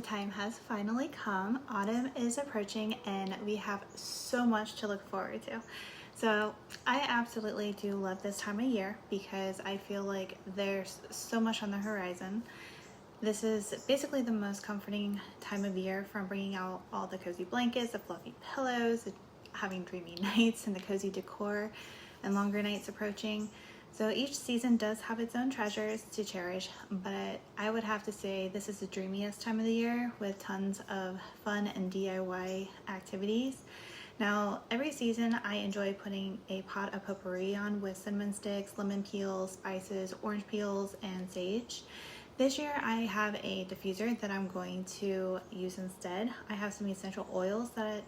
time has finally come. Autumn is approaching and we have so much to look forward to. So I absolutely do love this time of year because I feel like there's so much on the horizon. This is basically the most comforting time of year, from bringing out all the cozy blankets, the fluffy pillows, having dreamy nights and the cozy decor, and longer nights approaching. So each season does have its own treasures to cherish, but I would have to say this is the dreamiest time of the year with tons of fun and DIY activities. Now, every season I enjoy putting a pot of potpourri on with cinnamon sticks, lemon peels, spices, orange peels, and sage. This year I have a diffuser that I'm going to use instead. I have some essential oils that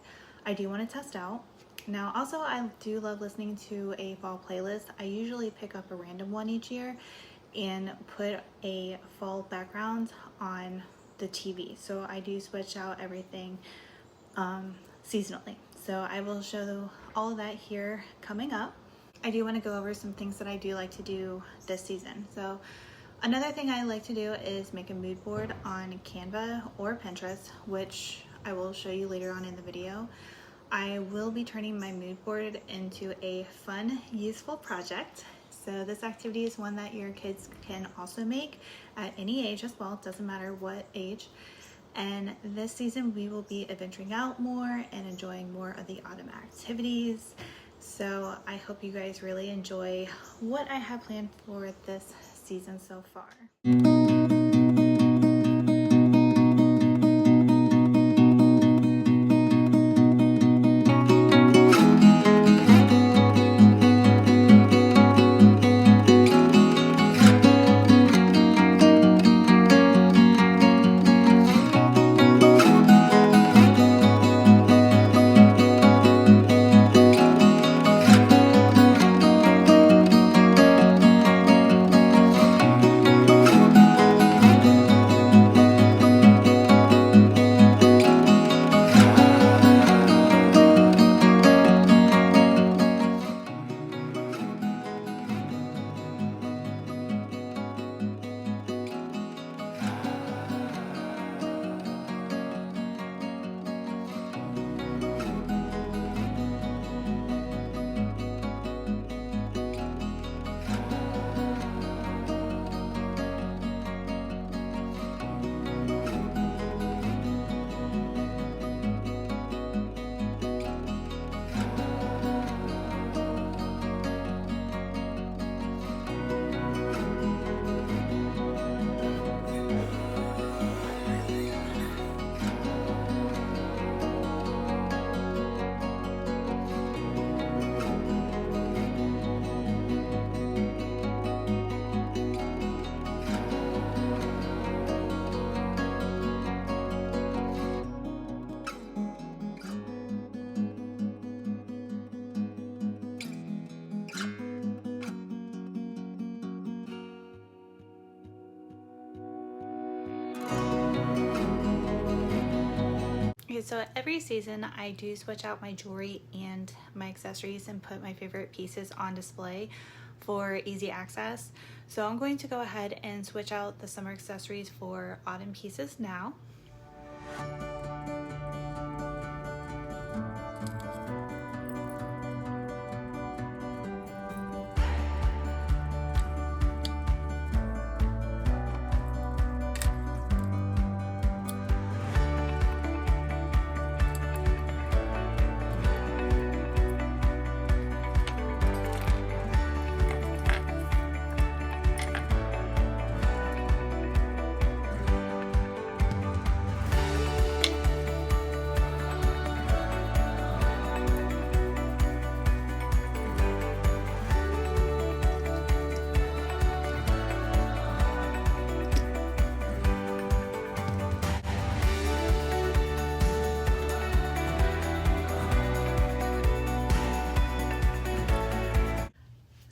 I do want to test out. Now, also, I do love listening to a fall playlist. I usually pick up a random one each year and put a fall background on the TV. So I do switch out everything seasonally. So I will show all of that here coming up. I do want to go over some things that I do like to do this season. So another thing I like to do is make a mood board on Canva or Pinterest, which I will show you later on in the video. I will be turning my mood board into a fun, useful project. So this activity is one that your kids can also make at any age as well. It doesn't matter what age. And this season we will be adventuring out more and enjoying more of the autumn activities. So I hope you guys really enjoy what I have planned for this season so far. Okay, so every season I do switch out my jewelry and my accessories and put my favorite pieces on display for easy access. So I'm going to go ahead and switch out the summer accessories for autumn pieces now.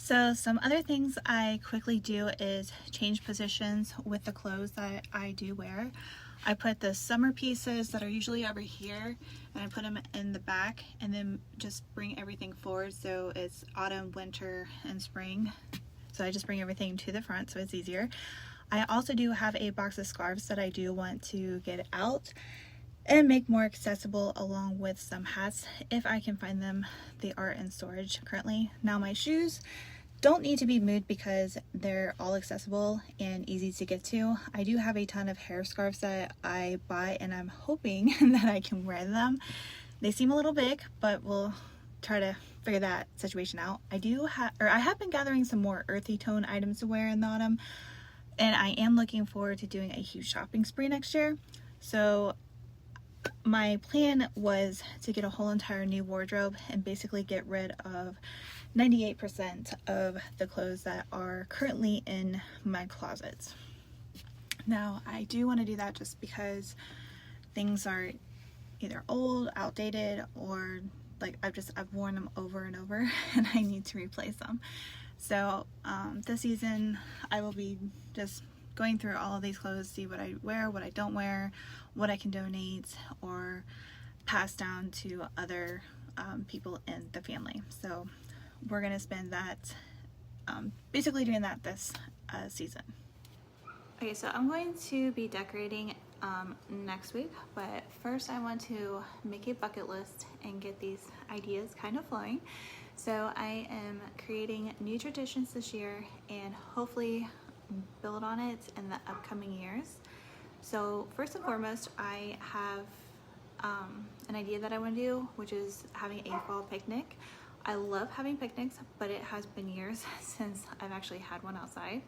So some other things I quickly do is change positions with the clothes that I do wear. I put the summer pieces that are usually over here and I put them in the back, and then just bring everything forward so it's autumn, winter, and spring. So I just bring everything to the front so it's easier. I also do have a box of scarves that I do want to get out and make more accessible, along with some hats if I can find them. They are in storage currently. Now my shoes don't need to be moved because they're all accessible and easy to get to. I do have a ton of hair scarves that I buy, and I'm hoping that I can wear them. They seem a little big, but we'll try to figure that situation out. I have been gathering some more earthy tone items to wear in the autumn, and I am looking forward to doing a huge shopping spree next year. So my plan was to get a whole entire new wardrobe and basically get rid of 98% of the clothes that are currently in my closets. Now, I do want to do that just because things are either old, outdated, or like I've worn them over and over and I need to replace them. So this season I will be just going through all of these clothes, see what I wear, what I don't wear, what I can donate or pass down to other people in the family. So we're gonna spend that basically doing that this season. Okay, so I'm going to be decorating next week, but first I want to make a bucket list and get these ideas kind of flowing. So I am creating new traditions this year and hopefully build on it in the upcoming years. So first and foremost, I have an idea that I want to do, which is having a fall picnic. I love having picnics, but it has been years since I've actually had one outside.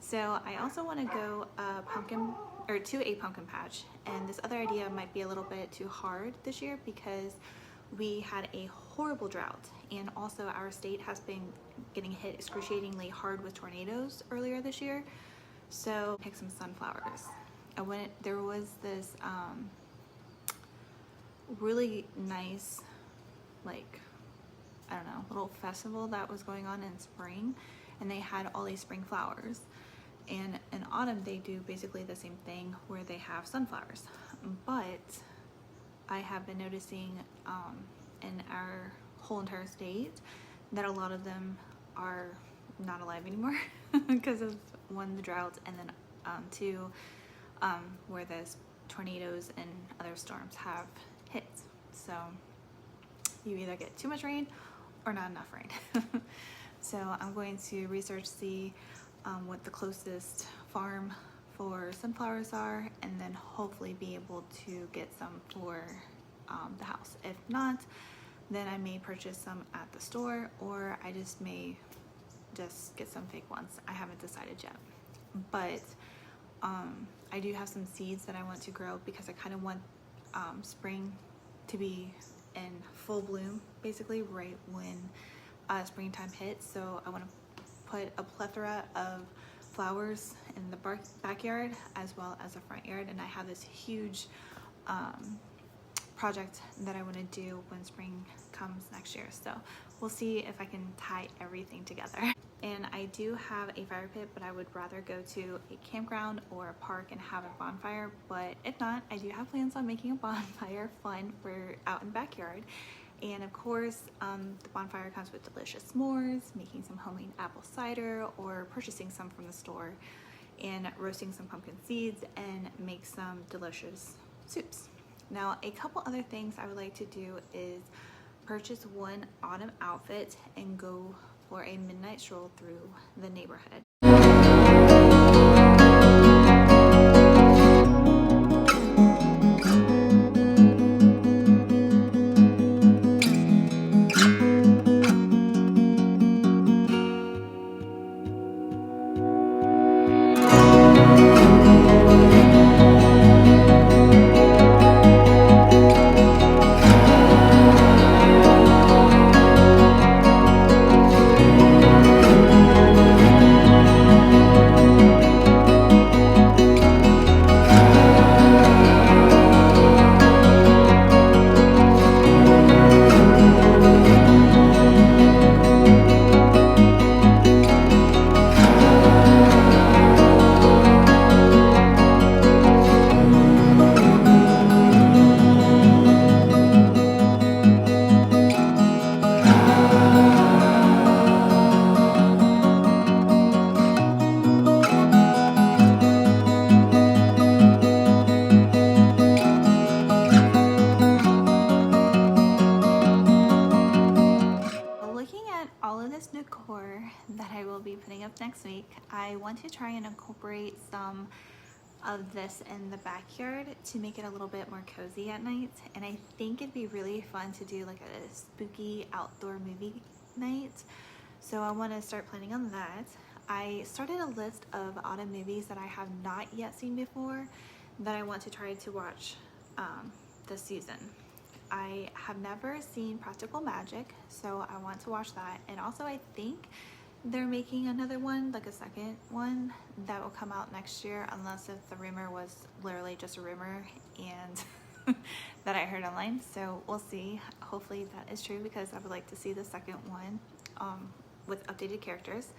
So I also want to go to a pumpkin patch, and this other idea might be a little bit too hard this year because we had a horrible drought, and also our state has been getting hit excruciatingly hard with tornadoes earlier this year. So pick some sunflowers. There was this really nice, like, I don't know, little festival that was going on in spring, and they had all these spring flowers. And in autumn they do basically the same thing where they have sunflowers. But I have been noticing in our whole entire state that a lot of them are not alive anymore because of one, the drought, and then two, where the tornadoes and other storms have hit. So you either get too much rain or not enough rain. So I'm going to research, see what the closest farm for sunflowers are, and then hopefully be able to get some for the house. If not, then I may purchase some at the store, or I just may just get some fake ones. I haven't decided yet. But I do have some seeds that I want to grow because I kind of want spring to be in full bloom, basically right when springtime hits. So I want to put a plethora of flowers in the backyard as well as the front yard, and I have this huge project that I want to do when spring comes next year. So we'll see if I can tie everything together. And I do have a fire pit, but I would rather go to a campground or a park and have a bonfire. But if not, I do have plans on making a bonfire fun for out in the backyard. And of course, the bonfire comes with delicious s'mores, making some homemade apple cider, or purchasing some from the store, and roasting some pumpkin seeds and make some delicious soups. Now, a couple other things I would like to do is purchase one autumn outfit and go for a midnight stroll through the neighborhood. next week I want to try and incorporate some of this in the backyard to make it a little bit more cozy at night, and I think it'd be really fun to do like a spooky outdoor movie night. So I want to start planning on that. I started a list of autumn movies that I have not yet seen before that I want to try to watch this season. I have never seen Practical Magic, so I want to watch that. And also I think they're making another one, like a second one, that will come out next year, unless if the rumor was literally just a rumor and that I heard online. So we'll see. Hopefully that is true, because I would like to see the second one with updated characters.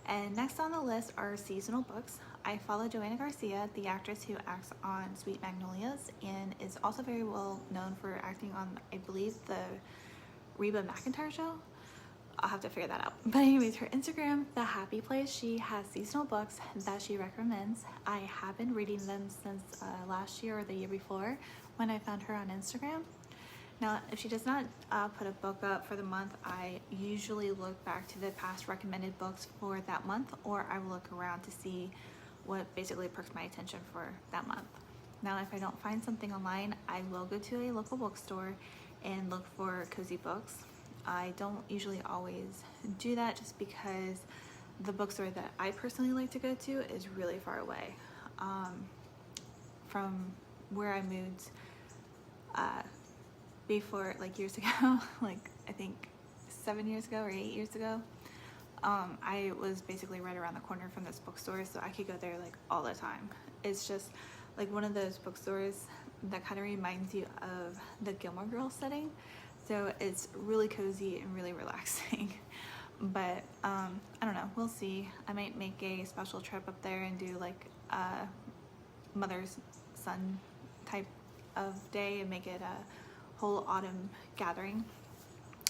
And next on the list are seasonal books. I follow Joanna Garcia, the actress who acts on Sweet Magnolias and is also very well known for acting on, I believe, the Reba McEntire show. I'll have to figure that out. But anyways, her Instagram, The Happy Place, she has seasonal books that she recommends. I have been reading them since last year or the year before when I found her on Instagram. Now, if she does not put a book up for the month, I usually look back to the past recommended books for that month, or I will look around to see what basically perks my attention for that month. Now, if I don't find something online, I will go to a local bookstore and look for cozy books. I don't usually always do that just because the bookstore that I personally like to go to is really far away from where I moved before, like years ago, like I think 7 years ago or 8 years ago. I was basically right around the corner from this bookstore, so I could go there like all the time. It's just like one of those bookstores that kind of reminds you of the Gilmore Girls setting. So it's really cozy and really relaxing. But I don't know, we'll see. I might make a special trip up there and do like a mother's son type of day and make it a whole autumn gathering,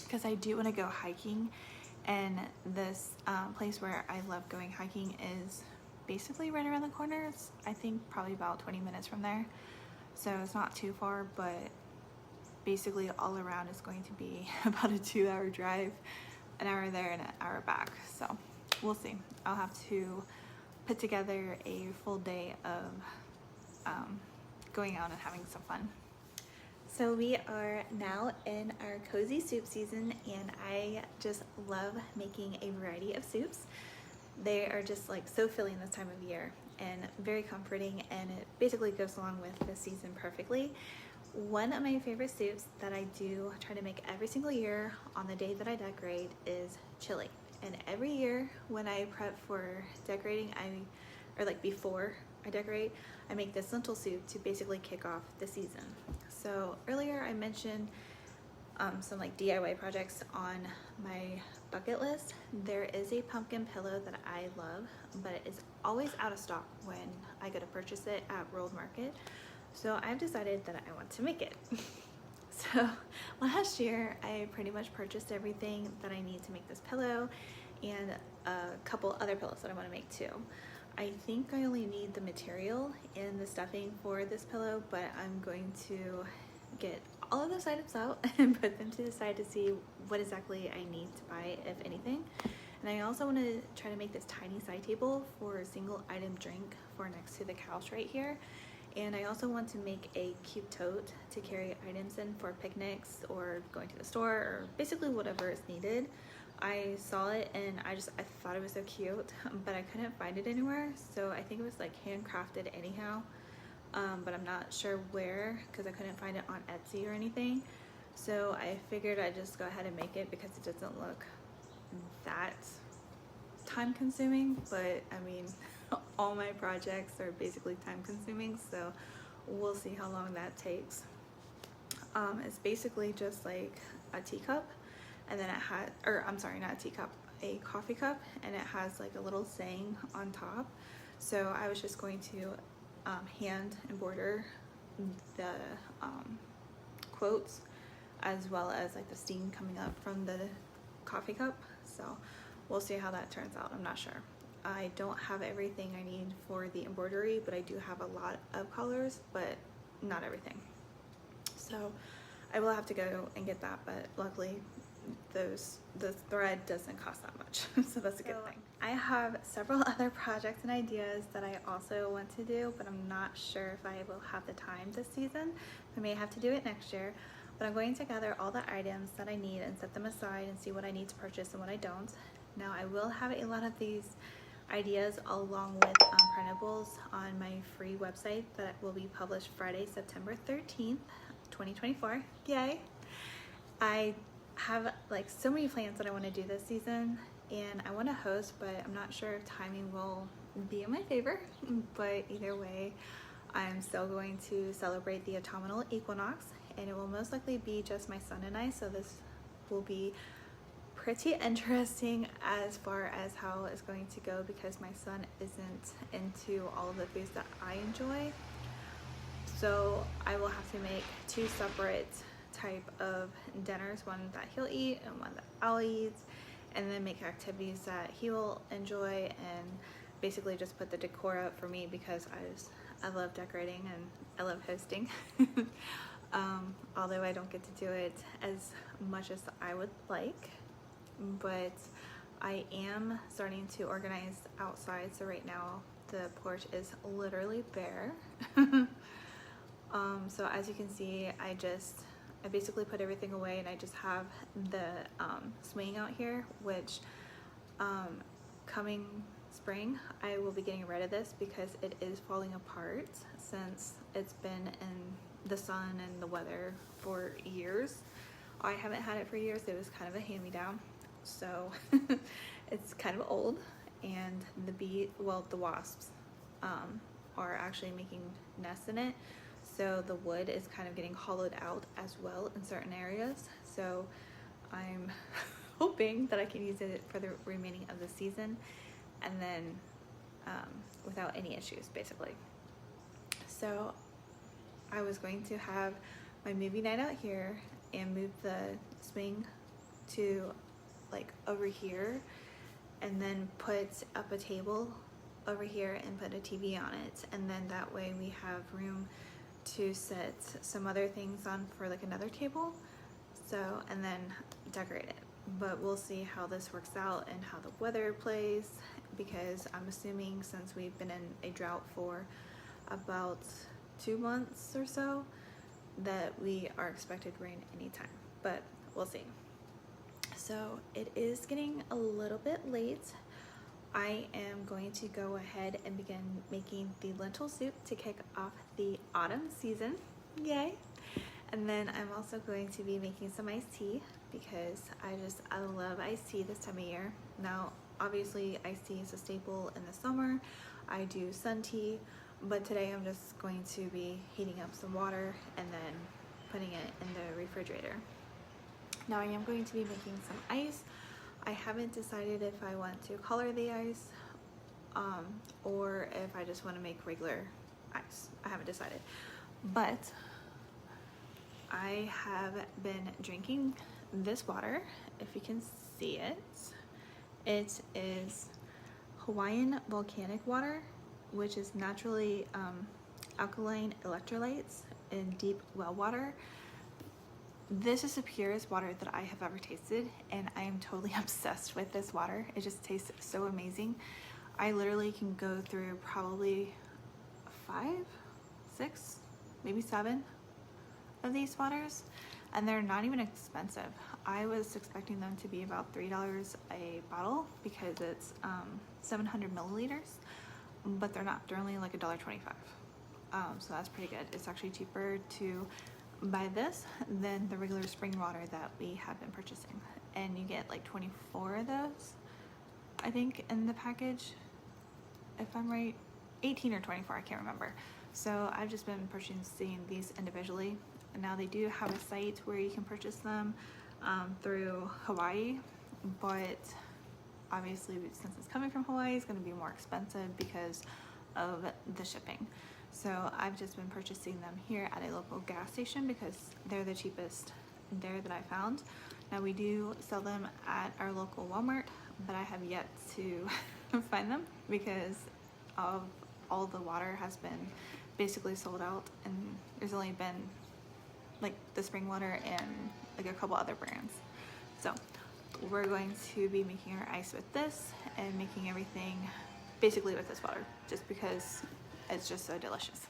because I do want to go hiking, and this place where I love going hiking is basically right around the corner. It's, I think, probably about 20 minutes from there, so it's not too far, but basically all around is going to be about a 2-hour drive, an hour there and an hour back. So we'll see. I'll have to put together a full day of going out and having some fun. So we are now in our cozy soup season, and I just love making a variety of soups. They are just like so filling this time of year and very comforting, and it basically goes along with the season perfectly. One of my favorite soups that I do try to make every single year on the day that I decorate is chili. And every year when I prep for decorating, or like before I decorate, I make this lentil soup to basically kick off the season. So earlier I mentioned some like DIY projects on my bucket list. There is a pumpkin pillow that I love, but it is always out of stock when I go to purchase it at World Market. So I've decided that I want to make it. So last year I pretty much purchased everything that I need to make this pillow and a couple other pillows that I want to make too. I think I only need the material and the stuffing for this pillow, but I'm going to get all of those items out and put them to the side to see what exactly I need to buy, if anything. And I also want to try to make this tiny side table for a single item drink for next to the couch right here. And I also want to make a cute tote to carry items in for picnics or going to the store, or basically whatever is needed. I saw it and I thought it was so cute, but I couldn't find it anywhere. So I think it was like handcrafted anyhow, but I'm not sure where, because I couldn't find it on Etsy or anything. So I figured I'd just go ahead and make it because it doesn't look that time consuming, but I mean, all my projects are basically time consuming, so we'll see how long that takes. It's basically just like a teacup, and then it had, or I'm sorry, not a teacup, a coffee cup, and it has like a little saying on top. So I was just going to hand embroider the quotes, as well as like the steam coming up from the coffee cup. So we'll see how that turns out. I'm not sure. I don't have everything I need for the embroidery, but I do have a lot of colors, but not everything. So I will have to go and get that, but luckily the thread doesn't cost that much. So that's a good thing. I have several other projects and ideas that I also want to do, but I'm not sure if I will have the time this season. I may have to do it next year, but I'm going to gather all the items that I need and set them aside and see what I need to purchase and what I don't. Now I will have a lot of these ideas along with printables on my free website that will be published Friday, September 13th, 2024. Yay! I have like so many plans that I want to do this season, and I want to host, but I'm not sure if timing will be in my favor. But either way, I'm still going to celebrate the autumnal equinox, and it will most likely be just my son and I, so this will be pretty interesting as far as how it's going to go, because my son isn't into all of the foods that I enjoy. So I will have to make two separate type of dinners, one that he'll eat and one that I'll eat, and then make activities that he will enjoy, and basically just put the decor up for me, because I love decorating and I love hosting. Although I don't get to do it as much as I would like, but I am starting to organize outside. So right now the porch is literally bare. So as you can see, I basically put everything away, and I just have the swing out here, which coming spring I will be getting rid of this because it is falling apart since it's been in the sun and the weather for years. I haven't had it for years. It was kind of a hand-me-down, so it's kind of old, and the wasps are actually making nests in it. So the wood is kind of getting hollowed out as well in certain areas. So I'm hoping that I can use it for the remaining of the season, and then without any issues, basically. So I was going to have my movie night out here and move the swing to like over here, and then put up a table over here and put a TV on it, and then that way we have room to set some other things on for like another table, so, and then decorate it. But we'll see how this works out and how the weather plays, because I'm assuming since we've been in a drought for about 2 months or so, that we are expected rain anytime, but we'll see. So it is getting a little bit late. I am going to go ahead and begin making the lentil soup to kick off the autumn season. Yay! And then I'm also going to be making some iced tea, because I love iced tea this time of year. Now, obviously iced tea is a staple in the summer. I do sun tea, but today I'm just going to be heating up some water and then putting it in the refrigerator. Now I am going to be making some ice. I haven't decided if I want to color the ice or if I just want to make regular ice. I haven't decided, but I have been drinking this water. If you can see it, it is Hawaiian volcanic water, which is naturally alkaline electrolytes in deep well water. This is the purest water that I have ever tasted, and I am totally obsessed with this water. It just tastes so amazing. I literally can go through probably 5, 6, maybe 7 of these waters, and they're not even expensive. I was expecting them to be about $3 a bottle because it's 700 milliliters, but they're not. They're only like $1.25. So that's pretty good. It's actually cheaper to buy this than the regular spring water that we have been purchasing, and you get like 24 of those, I think, in the package, if I'm right. 18 or 24, I can't remember. So I've just been purchasing these individually, and now they do have a site where you can purchase them through Hawaii, but obviously since it's coming from Hawaii, it's going to be more expensive because of the shipping. So I've just been purchasing them here at a local gas station because they're the cheapest there that I found. Now we do sell them at our local Walmart, but I have yet to find them because of all the water has been basically sold out, and there's only been like the spring water and like a couple other brands. So we're going to be making our ice with this and making everything basically with this water, just because it's just so delicious.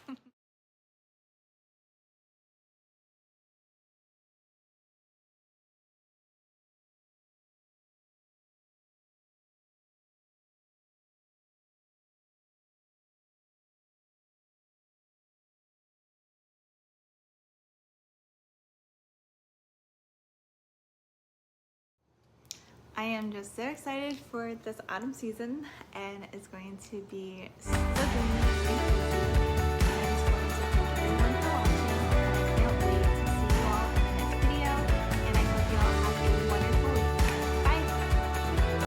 I am just so excited for this autumn season, and it's going to be so good.